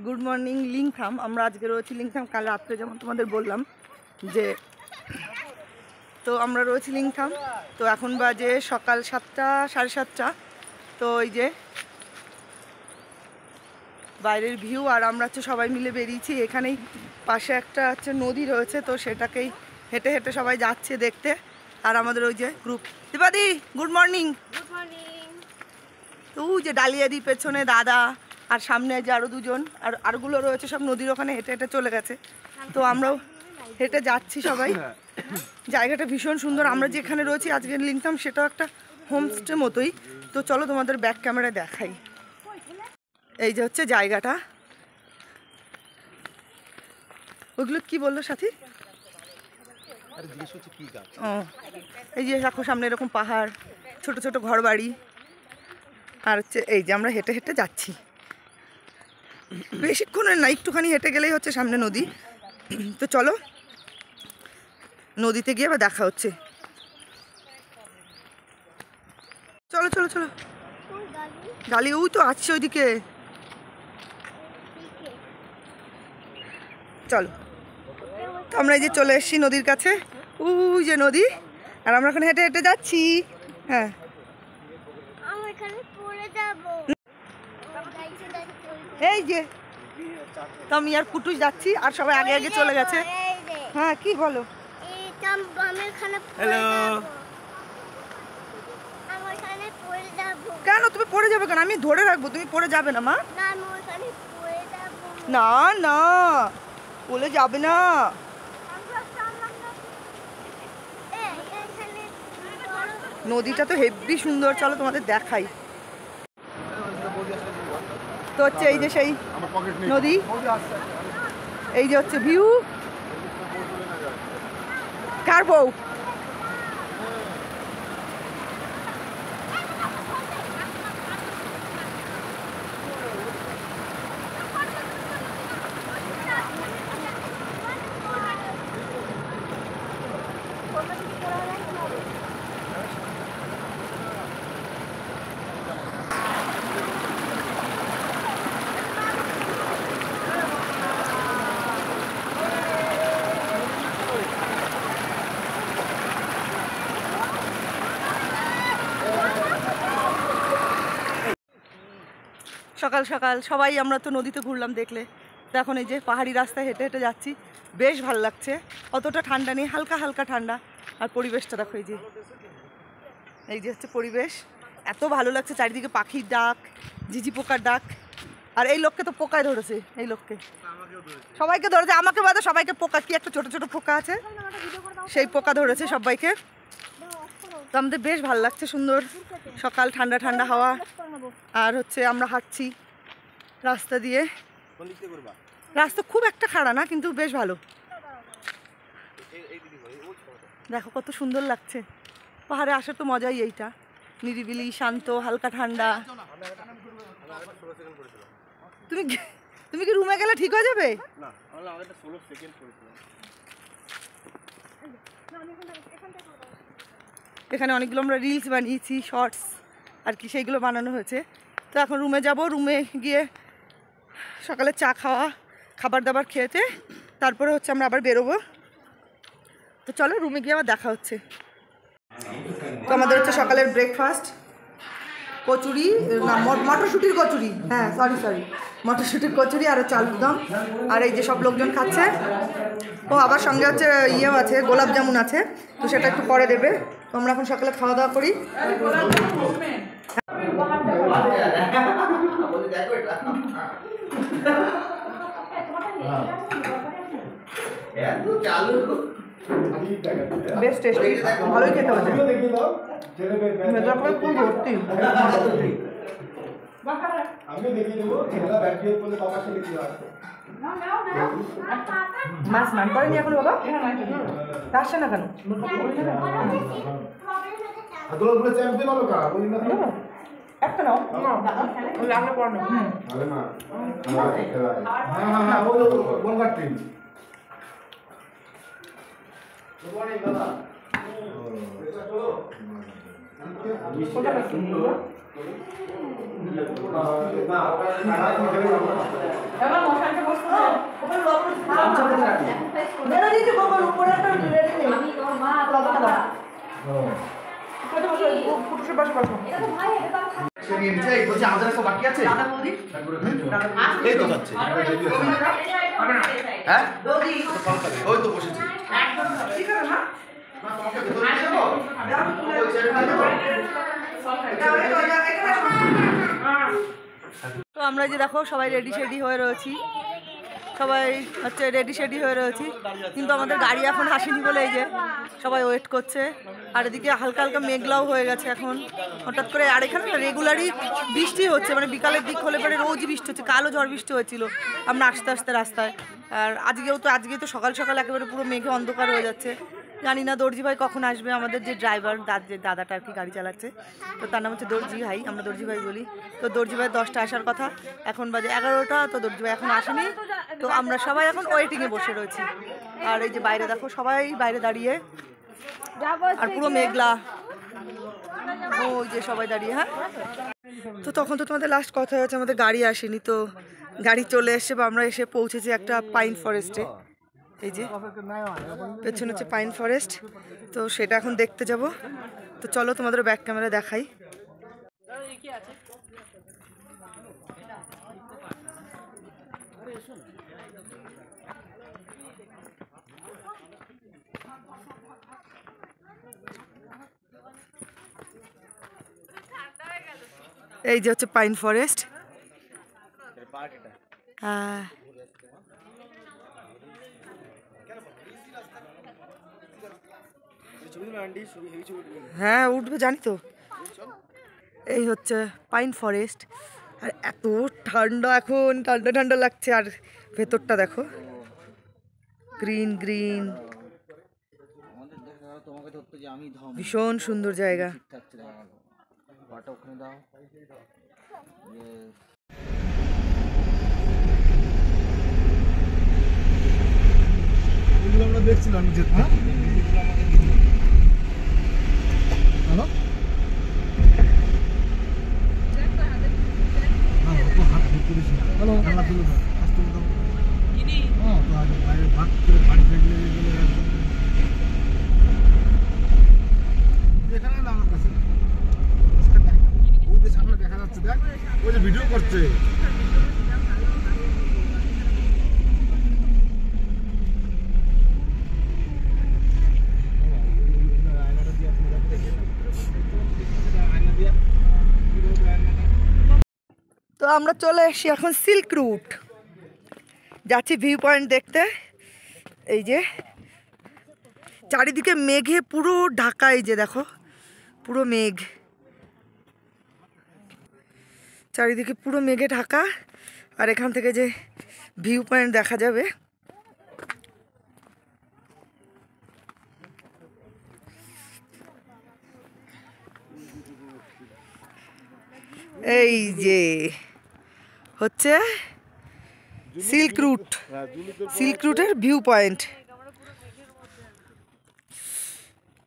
Good morning Lingtham. আমরা আজকে রয়েছি লিংথাম। কাল রাত্রে যেমন তোমাদের বললাম যে তো আমরা রয়েছি লিংথাম। তো এখন বাজে সকাল 7টা, 7:30। তো এই যে বাইরের ভিউ, আর আমরা হচ্ছে সবাই মিলে বেরিয়েছি। এখানেই পাশে একটা হচ্ছে নদী রয়েছে, তো সেটাকেই হেঁটে হেঁটে সবাই যাচ্ছে দেখতে। আর আমাদের ওই যে গ্রুপ, দীপাদি গুড মর্নিং। তো ওই যে ডালিয়াদি পেছনে দাদা, আর সামনে যে আরও দুজন, আর আরগুলো রয়েছে সব নদীর ওখানে হেঁটে হেঁটে চলে গেছে। তো আমরাও হেঁটে যাচ্ছি সবাই। জায়গাটা ভীষণ সুন্দর। আমরা যেখানে রয়েছি আজকে লিংথাম, সেটাও একটা হোমস্টে মতোই। তো চলো তোমাদের ব্যাক ক্যামেরায় দেখাই। এই যে হচ্ছে জায়গাটা। ওইগুলো কি বললো সাথী? ও এই যে দেখো সামনে এরকম পাহাড়, ছোট ছোট ঘর বাড়ি, আর হচ্ছে এই যে আমরা হেঁটে হেঁটে যাচ্ছি। বেশিক্ষণের না, একটুখানি হেঁটে গেলেই হচ্ছে সামনে নদী। তো চলো নদীতে গিয়ে আবার দেখা হচ্ছে। চলো চলো চলো। গালি ওই তো আসছে ওইদিকে। চলো, তো আমরা এই যে চলে এসেছি নদীর কাছে। ওই যে নদী, আর আমরা এখন হেঁটে হেঁটে যাচ্ছি। হ্যাঁ এই যে তো আমি আর কুটুস যাচ্ছি, আর সবাই আগে আগে চলে গেছে। হ্যাঁ কি বলো? হ্যালো। কেন তুমি পড়ে যাবে কেন? আমি ধরে রাখবো, তুমি পড়ে যাবে না মা। না না পড়ে যাবে না। নদীটা তো হেব্বি সুন্দর, চলো তোমাদের দেখাই। তো হচ্ছে এই যে সেই নদী, এই যে হচ্ছে ভিউ। কার বউ? সকাল সকাল সবাই আমরা তো নদীতে ঘুরলাম দেখলে। তো এখন এই যে পাহাড়ি রাস্তায় হেঁটে হেঁটে যাচ্ছি, বেশ ভালো লাগছে। অতটা ঠান্ডা নেই, হালকা হালকা ঠান্ডা। আর পরিবেশটা দেখো, এই যে হচ্ছে পরিবেশ, এত ভালো লাগছে। চারিদিকে পাখির ডাক, ঝিঝি পোকার ডাক। আর এই লোককে তো পোকায় ধরেছে, এই লোককে সবাইকে ধরেছে, আমাকে বাদে সবাইকে পোকা, কি একটা ছোট ছোট পোকা আছে, সেই পোকা ধরেছে সবাইকে। তো আমাদের বেশ ভালো লাগছে, সুন্দর সকাল, ঠান্ডা ঠান্ডা হাওয়া। আর হচ্ছে আমরা হাঁটছি রাস্তা দিয়ে। রাস্তা খুব একটা খাড়া না, কিন্তু বেশ ভালো। দেখো কত সুন্দর লাগছে। পাহাড়ে আসার তো মজাই এইটা, নিরিবিলি, শান্ত, হালকা ঠান্ডা। তুমি কি রুমে গেলে ঠিক হয়ে যাবে? এখানে অনেকগুলো আমরা রিলস বানিয়েছি, শর্টস আর কি, সেইগুলো বানানো হয়েছে। তো এখন রুমে যাব, রুমে গিয়ে সকালে চা খাওয়া, খাবার দাবার খেয়েছে, তারপরে হচ্ছে আমরা আবার বেরোবো। তো চলো রুমে গিয়ে আবার দেখা হচ্ছে। তো আমাদের হচ্ছে সকালের ব্রেকফাস্ট, কচুরি, না মটরশুঁটির কচুরি, হ্যাঁ সরি মটরশুঁটির কচুরি, আর হচ্ছে আলুর দম। আর এই যে সব লোকজন খাচ্ছে। ও আবার সঙ্গে হচ্ছে ইয়েও আছে, গোলাপ জামুন আছে, তো সেটা একটু পরে দেবে। তো আমরা এখন সকালে খাওয়া দাওয়া করি। বেশ টেস্টি, ভালোই খেতে হচ্ছে। খুব ভর্তি। মাছ স্নান করেনি এখন বাবা? আসছে না কেন? একটা নাও, লাগলে পর না। বাকি আছে এই তো যাচ্ছে হ্যাঁ ওই তো বসেছি তো আমরা যে দেখো সবাই রেডি শেডি হয়ে রয়েছি, সবাই হচ্ছে রেডি শেডি হয়ে রয়েছি, কিন্তু আমাদের গাড়ি এখন আসেনি বলে এই যে সবাই ওয়েট করছে। আর এদিকে হালকা হালকা মেঘলাও হয়ে গেছে এখন হঠাৎ করে। আর এখানে রেগুলারই বৃষ্টি হচ্ছে, মানে বিকালের দিক হলে পরে রোজই বৃষ্টি হচ্ছে। কালো ঝড় বৃষ্টি হয়েছিল আমরা আসতে আসতে রাস্তায়। আর আজকে তো সকাল সকাল একেবারে পুরো মেঘে অন্ধকার হয়ে যাচ্ছে। জানি না দর্জি ভাই কখন আসবে, আমাদের যে ড্রাইভার যে দাদাটা আর কি গাড়ি চালাচ্ছে, তো তার নাম হচ্ছে দর্জি ভাই, আমরা দর্জি ভাই বলি। তো দর্জি ভাই 10টা আসার কথা, এখন বাজে 11টা, তো দর্জি ভাই এখন আসেনি। তো আমরা সবাই এখন ওয়েটিংয়ে বসে রয়েছি। আর এই যে বাইরে দেখো সবাই বাইরে দাঁড়িয়ে, আর পুরো মেঘলা, ওই যে সবাই দাঁড়িয়ে। হ্যাঁ, তো তখন তো তোমাদের লাস্ট কথা হয়েছে আমাদের গাড়ি আসেনি, তো গাড়ি চলে এসছে বা আমরা এসে পৌঁছেছি একটা পাইন ফরেস্টে। এই যে পেছনে হচ্ছে পাইন ফরেস্ট, তো সেটা এখন দেখতে যাব। তো চলো তোমাদের ব্যাক ক্যামেরা দেখাই। এই যে হচ্ছে পাইন ফরেস্ট। হ্যাঁ উঠবে জানি তো। এই হচ্ছে পাইন ফরেস্ট, আর এত ঠান্ডা এখন, ঠান্ডা ঠান্ডা লাগছে। আর ভেতরটা দেখো গ্রিন গ্রিন, ভীষণ সুন্দর জায়গা। আমরা দেখছিলাম দেখা যাচ্ছে, দেখ ওই যে ভিডিও করছে। তো আমরা চলে এসেছি এখন সিল্ক রুট, যাচ্ছি ভিউ পয়েন্ট দেখতে। এই যে চারিদিকে মেঘে পুরো ঢাকা, এই যে দেখো পুরো মেঘ, চারিদিকে পুরো মেঘে ঢাকা। আর এখান থেকে যে ভিউ পয়েন্ট দেখা যাবে, এই যে হচ্ছে সিল্ক রুট, সিল্ক রুটের ভিউ পয়েন্ট।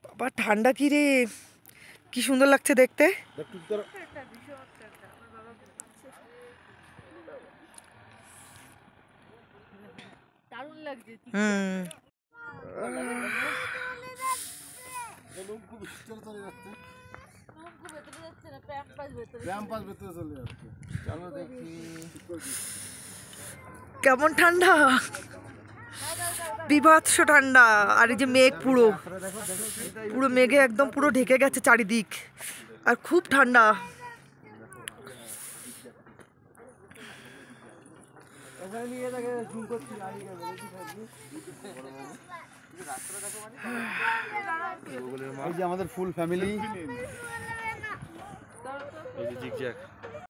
বাবা ঠান্ডা কি রে, কি সুন্দর লাগছে দেখতে। কেমন ঠান্ডা, বিভৎস ঠান্ডা। আর এই যে মেঘ, পুরো পুরো মেঘে একদম পুরো ঢেকে গেছে চারিদিক, আর খুব ঠান্ডা। এই যে আমাদের ফুল ফ্যামিলি, জিগজ্যাগ